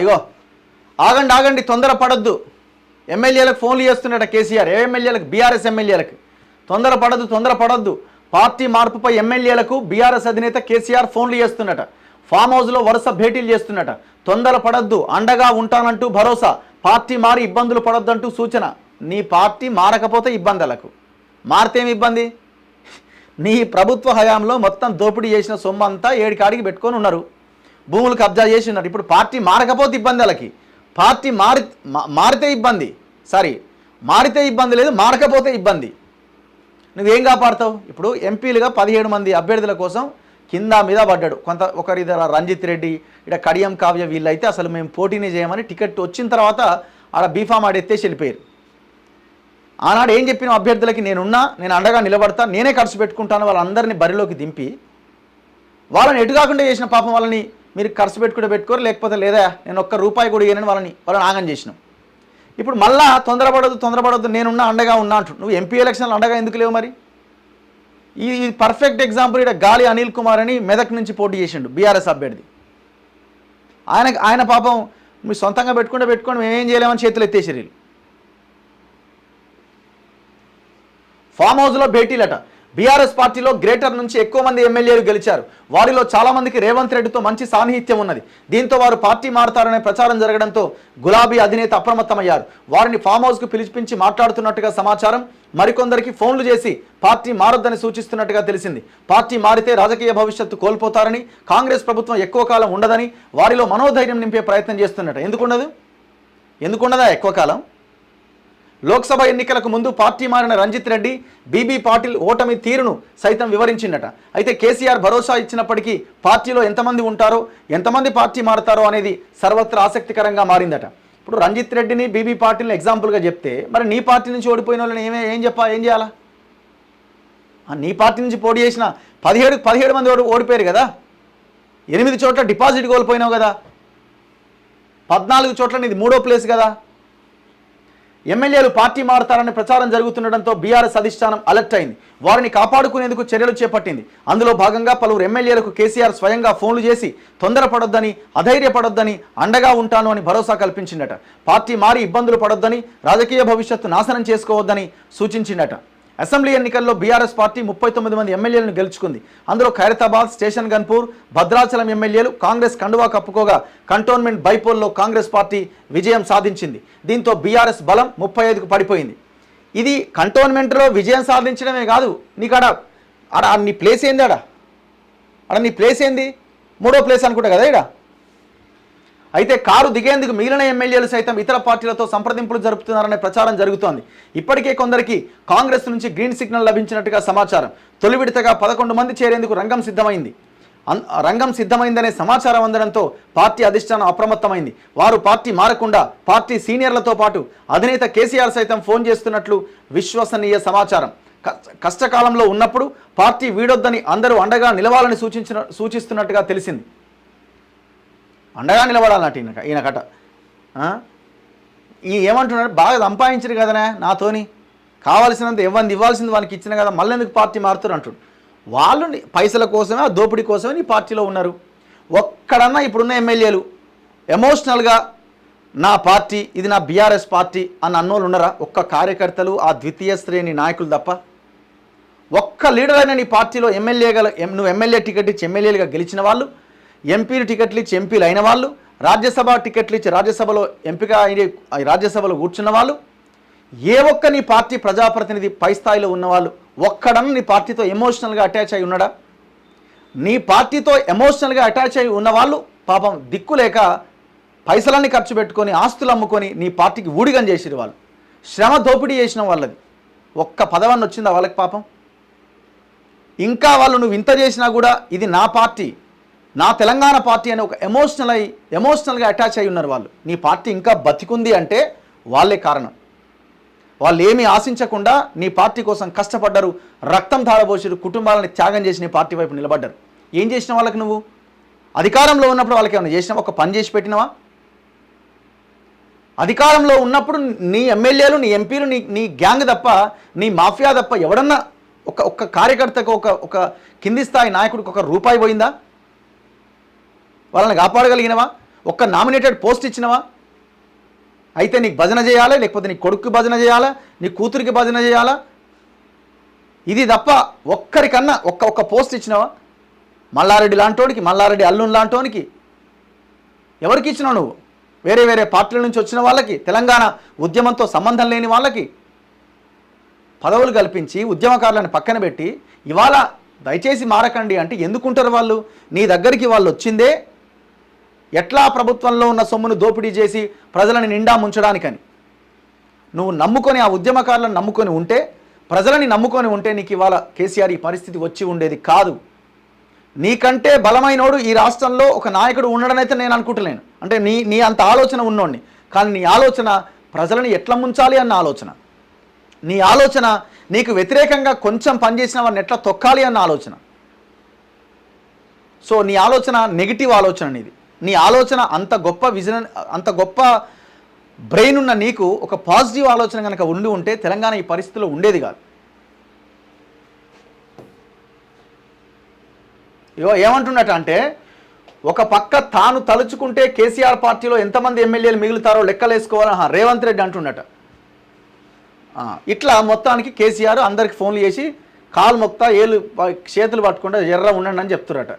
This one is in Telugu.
ఇగో ఆగండి ఆగండి, తొందరపడద్దు. ఎమ్మెల్యేలకు ఫోన్లు చేస్తున్నట కేసీఆర్. ఏ ఎమ్మెల్యేలకు? బీఆర్ఎస్ ఎమ్మెల్యేలకు. తొందరపడద్దు. పార్టీ మార్పుపై ఎమ్మెల్యేలకు బీఆర్ఎస్ అధినేత కేసీఆర్ ఫోన్లు చేస్తున్నట. ఫామ్ హౌస్లో వరుస భేటీలు చేస్తున్నట. తొందరపడద్దు, అండగా ఉంటానంటూ భరోసా. పార్టీ మారి ఇబ్బందులు పడొద్దంటూ సూచన. నీ పార్టీ మారకపోతే ఇబ్బందులకు, మారితేమి ఇబ్బంది? నీ ప్రభుత్వ హయాంలో మొత్తం దోపిడీ చేసిన సొమ్ము అంతా ఏడికాడికి పెట్టుకొని ఉన్నారు, భూములు కబ్జా చేసి ఉన్నారు. ఇప్పుడు పార్టీ మారకపోతే ఇబ్బందులకి, పార్టీ మారితే ఇబ్బంది. మారితే ఇబ్బంది లేదు, మారకపోతే ఇబ్బంది. నువ్వేం కాపాడుతావు? ఇప్పుడు ఎంపీలుగా 17 మంది అభ్యర్థుల కోసం కింద మీద పడ్డాడు. ఒకరిద్దరు రంజిత్ రెడ్డి, ఇక్కడ కడియం కావ్య, వీళ్ళైతే అసలు మేము పోటీనే చేయమని టికెట్ వచ్చిన తర్వాత ఆడ బీఫామ్ ఆడెత్తేసి వెళ్ళిపోయారు. ఆనాడు ఏం చెప్పిన అభ్యర్థులకి, నేను అండగా నిలబడతా, నేనే ఖర్చు పెట్టుకుంటాను, వాళ్ళందరినీ బరిలోకి దింపి వాళ్ళని ఎటు కాకుండా చేసిన పాపం. వాళ్ళని మీరు ఖర్చు పెట్టుకోరు, లేకపోతే లేదా నేను ఒక్క రూపాయి కూడా ఇవ్వనని వాళ్ళని ఆగం చేసినాం. ఇప్పుడు మళ్ళా తొందరపడొద్దు, నేనున్నా, అండగా ఉన్నా అంటు. నువ్వు ఎంపీ ఎలక్షన్లు అండగా ఎందుకు లేవు మరి? ఈ పర్ఫెక్ట్ ఎగ్జాంపుల్ ఇక్కడ గాలి అనిల్ కుమార్ అని మెదక్ నుంచి పోటీ చేసిండు, బీఆర్ఎస్ అభ్యర్థి. ఆయన పాపం మీరు సొంతంగా పెట్టుకోండి, మేమేం చేయలేమని చేతులు ఎత్తేసారు. ఫామ్ హౌస్లో భేటీలట. బీఆర్ఎస్ పార్టీలో గ్రేటర్ నుంచి ఎక్కువ మంది ఎమ్మెల్యేలు గెలిచారు. వారిలో చాలా మందికి రేవంత్ రెడ్డితో మంచి సాన్నిహిత్యం ఉన్నది. దీంతో వారు పార్టీ మారతారనే ప్రచారం జరగడంతో గులాబీ అధినేత అప్రమత్తమయ్యారు. వారిని ఫామ్ హౌస్కు పిలిపించి మాట్లాడుతున్నట్టుగా సమాచారం. మరికొందరికి ఫోన్లు చేసి పార్టీ మారొద్దని సూచిస్తున్నట్టుగా తెలిసింది. పార్టీ మారితే రాజకీయ భవిష్యత్తు కోల్పోతారని, కాంగ్రెస్ ప్రభుత్వం ఎక్కువ కాలం ఉండదని వారిలో మనోధైర్యం నింపే ప్రయత్నం చేస్తున్నట్టు. ఎందుకుండదా ఎక్కువ కాలం? లోక్సభ ఎన్నికలకు ముందు పార్టీ మారిన రంజిత్ రెడ్డి బీబీ పాటిల్ ఓటమి తీరును సైతం వివరించిందట. అయితే కేసీఆర్ భరోసా ఇచ్చినప్పటికీ పార్టీలో ఎంతమంది ఉంటారో, ఎంతమంది పార్టీ మారతారో అనేది సర్వత్రా ఆసక్తికరంగా మారిందట. ఇప్పుడు రంజిత్ రెడ్డిని, బీబీ పాటిల్ని ఎగ్జాంపుల్గా చెప్తే, మరి నీ పార్టీ నుంచి ఓడిపోయిన వాళ్ళని ఏం చేయాలా? నీ పార్టీ నుంచి పోటీ చేసిన 17 మంది ఓడిపోయారు కదా. 8 చోట్ల డిపాజిట్ కోల్పోయినావు కదా. 14 చోట్ల నీది 3వ ప్లేస్ కదా. ఎమ్మెల్యేలు పార్టీ మారతారని ప్రచారం జరుగుతుండటంతో బీఆర్ఎస్ అధిష్టానం అలర్ట్ అయింది. వారిని కాపాడుకునేందుకు చర్యలు చేపట్టింది. అందులో భాగంగా పలువురు ఎమ్మెల్యేలకు కేసీఆర్ స్వయంగా ఫోన్లు చేసి తొందరపడొద్దని, అధైర్యపడొద్దని, అండగా ఉంటాను అని భరోసా కల్పించిందట. పార్టీ మారి ఇబ్బందులు పడొద్దని, రాజకీయ భవిష్యత్తు నాశనం చేసుకోవద్దని సూచించిందట. అసెంబ్లీ ఎన్నికల్లో బీఆర్ఎస్ పార్టీ 39 మంది ఎమ్మెల్యేలను గెలుచుకుంది. అందులో ఖైరతాబాద్, స్టేషన్ గన్పూర్, భద్రాచలం ఎమ్మెల్యేలు కాంగ్రెస్ కండువా కప్పుకోగా కంటోన్మెంట్ బైపోల్లో కాంగ్రెస్ పార్టీ విజయం సాధించింది. దీంతో బీఆర్ఎస్ బలం 35కు పడిపోయింది. ఇది కంటోన్మెంట్లో విజయం సాధించడమే కాదు, నీకాడ నీ ప్లేస్ ఏంది? నీ ప్లేస్ ఏంది? 3వ ప్లేస్ అనుకుంటా కదా ఇక్కడ. అయితే కారు దిగేందుకు మిగిలిన ఎమ్మెల్యేలు సైతం ఇతర పార్టీలతో సంప్రదింపులు జరుపుతున్నారనే ప్రచారం జరుగుతోంది. ఇప్పటికే కొందరికి కాంగ్రెస్ నుంచి గ్రీన్ సిగ్నల్ లభించినట్టుగా సమాచారం. తొలి విడతగా 11 మంది చేరేందుకు రంగం సిద్ధమైందనే సమాచారం అందడంతో పార్టీ అధిష్టానం అప్రమత్తమైంది. వారు పార్టీ మారకుండా పార్టీ సీనియర్లతో పాటు అధినేత కేసీఆర్ సైతం ఫోన్ చేస్తున్నట్లు విశ్వసనీయ సమాచారం. కష్టకాలంలో ఉన్నప్పుడు పార్టీ వీడొద్దని, అందరూ అండగా నిలవాలని సూచిస్తున్నట్టుగా తెలిసింది. అండగా నిలబడాలన్నట్టు ఈయన కట. ఏమంటున్నాడు? బాగా సంపాదించరు కదనే నాతోని, కావాల్సినంత ఇవ్వాల్సింది వానికి ఇచ్చిన కదా, మళ్ళీ ఎందుకు పార్టీ మారుతారు అంటుడు. వాళ్ళు పైసల కోసమే, ఆ దోపిడీ కోసమే నీ పార్టీలో ఉన్నారు. ఒక్కడన్నా ఇప్పుడున్న ఎమ్మెల్యేలు ఎమోషనల్గా నా పార్టీ, ఇది నా బీఆర్ఎస్ పార్టీ అని అన్నోళ్ళు ఉన్నారా? ఒక్క కార్యకర్తలు, ఆ ద్వితీయ శ్రేణి నాయకులు తప్ప. ఒక్క లీడర్ అయినా నీ పార్టీలో నువ్వు ఎమ్మెల్యే టికెట్ ఇచ్చి ఎమ్మెల్యేలుగా గెలిచిన వాళ్ళు, ఎంపీలు టికెట్లు ఇచ్చి ఎంపీలు అయిన వాళ్ళు, రాజ్యసభ టికెట్లు ఇచ్చి రాజ్యసభలో ఎంపిక రాజ్యసభలో కూర్చున్న వాళ్ళు, ఏ ఒక్క నీ పార్టీ ప్రజాప్రతినిధి పై స్థాయిలో ఉన్నవాళ్ళు ఒక్కడన్నా నీ పార్టీతో ఎమోషనల్గా అటాచ్ అయి ఉన్నాడా? నీ పార్టీతో ఎమోషనల్గా అటాచ్ అయి ఉన్నవాళ్ళు పాపం దిక్కులేక పైసలన్నీ ఖర్చు పెట్టుకొని, ఆస్తులు అమ్ముకొని నీ పార్టీకి ఊడిగం చేసిరు. వాళ్ళు శ్రమ దోపిడీ చేసిన వాళ్ళది. ఒక్క పదవన్న వచ్చిందా వాళ్ళకి పాపం? ఇంకా వాళ్ళు నువ్వు ఇంత చేసినా కూడా ఇది నా పార్టీ, నా తెలంగాణ పార్టీ అని ఒక ఎమోషనల్గా అటాచ్ అయి ఉన్నారు వాళ్ళు. నీ పార్టీ ఇంకా బతికుంది అంటే వాళ్ళే కారణం. వాళ్ళు ఏమీ ఆశించకుండా నీ పార్టీ కోసం కష్టపడ్డారు, రక్తం ధారపోసారు, కుటుంబాలను త్యాగం చేసి నీ పార్టీ వైపు నిలబడ్డారు. ఏం చేసిన వాళ్ళకి నువ్వు? అధికారంలో ఉన్నప్పుడు వాళ్ళకి ఏమైనా చేసినావా? ఒక పని చేసి పెట్టినవా? అధికారంలో ఉన్నప్పుడు నీ ఎమ్మెల్యేలు, నీ ఎంపీలు, నీ గ్యాంగ్ తప్ప, నీ మాఫియా తప్ప ఎవడన్నా ఒక్క కార్యకర్తకు, ఒక కింది స్థాయి నాయకుడికి 1 రూపాయి పోయిందా? వాళ్ళని కాపాడగలిగినవా? ఒక్క నామినేటెడ్ పోస్ట్ ఇచ్చినవా? అయితే నీకు భజన చేయాలా, లేకపోతే నీ కొడుకు భజన చేయాలా, నీ కూతురికి భజన చేయాలా? ఇది తప్ప ఒక్కరికన్నా ఒక్క పోస్ట్ ఇచ్చినావా? మల్లారెడ్డి లాంటోడికి, మల్లారెడ్డి అల్లున్ లాంటోనికి ఎవరికి ఇచ్చినావు నువ్వు? వేరే వేరే పార్టీల నుంచి వచ్చిన వాళ్ళకి, తెలంగాణ ఉద్యమంతో సంబంధం లేని వాళ్ళకి పదవులు కల్పించి ఉద్యమకారులను పక్కన పెట్టి ఇవాళ దయచేసి మారకండి అంటే ఎందుకుంటారు వాళ్ళు? నీ దగ్గరికి వాళ్ళు వచ్చిందే ఎట్లా ప్రభుత్వంలో ఉన్న సొమ్మును దోపిడీ చేసి ప్రజలని నిండా ముంచడానికని. నువ్వు నమ్ముకొని ఆ ఉద్యమకారులను నమ్ముకొని ఉంటే, ప్రజలని నమ్ముకొని ఉంటే నీకు ఇవాళ కేసీఆర్ ఈ పరిస్థితి వచ్చి ఉండేది కాదు. నీకంటే బలమైనోడు ఈ రాష్ట్రంలో ఒక నాయకుడు ఉండడనైతే నేను అనుకుంటలేను. అంటే నీ అంత ఆలోచన ఉన్నోడిని. కానీ నీ ఆలోచన ప్రజలని ఎట్లా ముంచాలి అన్న ఆలోచన, నీ ఆలోచన నీకు వ్యతిరేకంగా కొంచెం పనిచేసిన వాడిని ఎట్లా తొక్కాలి అన్న ఆలోచన. సో నీ ఆలోచన నెగిటివ్ ఆలోచన నీది. నీ ఆలోచన అంత గొప్ప విజన్, అంత గొప్ప బ్రెయిన్ ఉన్న నీకు ఒక పాజిటివ్ ఆలోచన కనుక ఉంటే తెలంగాణ ఈ పరిస్థితిలో ఉండేది కాదు. ఏమంటున్నట్టు అంటే ఒక పక్క తాను తలుచుకుంటే కేసీఆర్ పార్టీలో ఎంతమంది ఎమ్మెల్యేలు మిగులుతారో లెక్కలేసుకోవాలని రేవంత్ రెడ్డి అంటున్నట. ఇట్లా మొత్తానికి కేసీఆర్ అందరికి ఫోన్లు చేసి కాలు మొక్తా ఏళ్ళు చేతులు పట్టకుండా ఎర్ర ఉండండి అని చెప్తున్నట.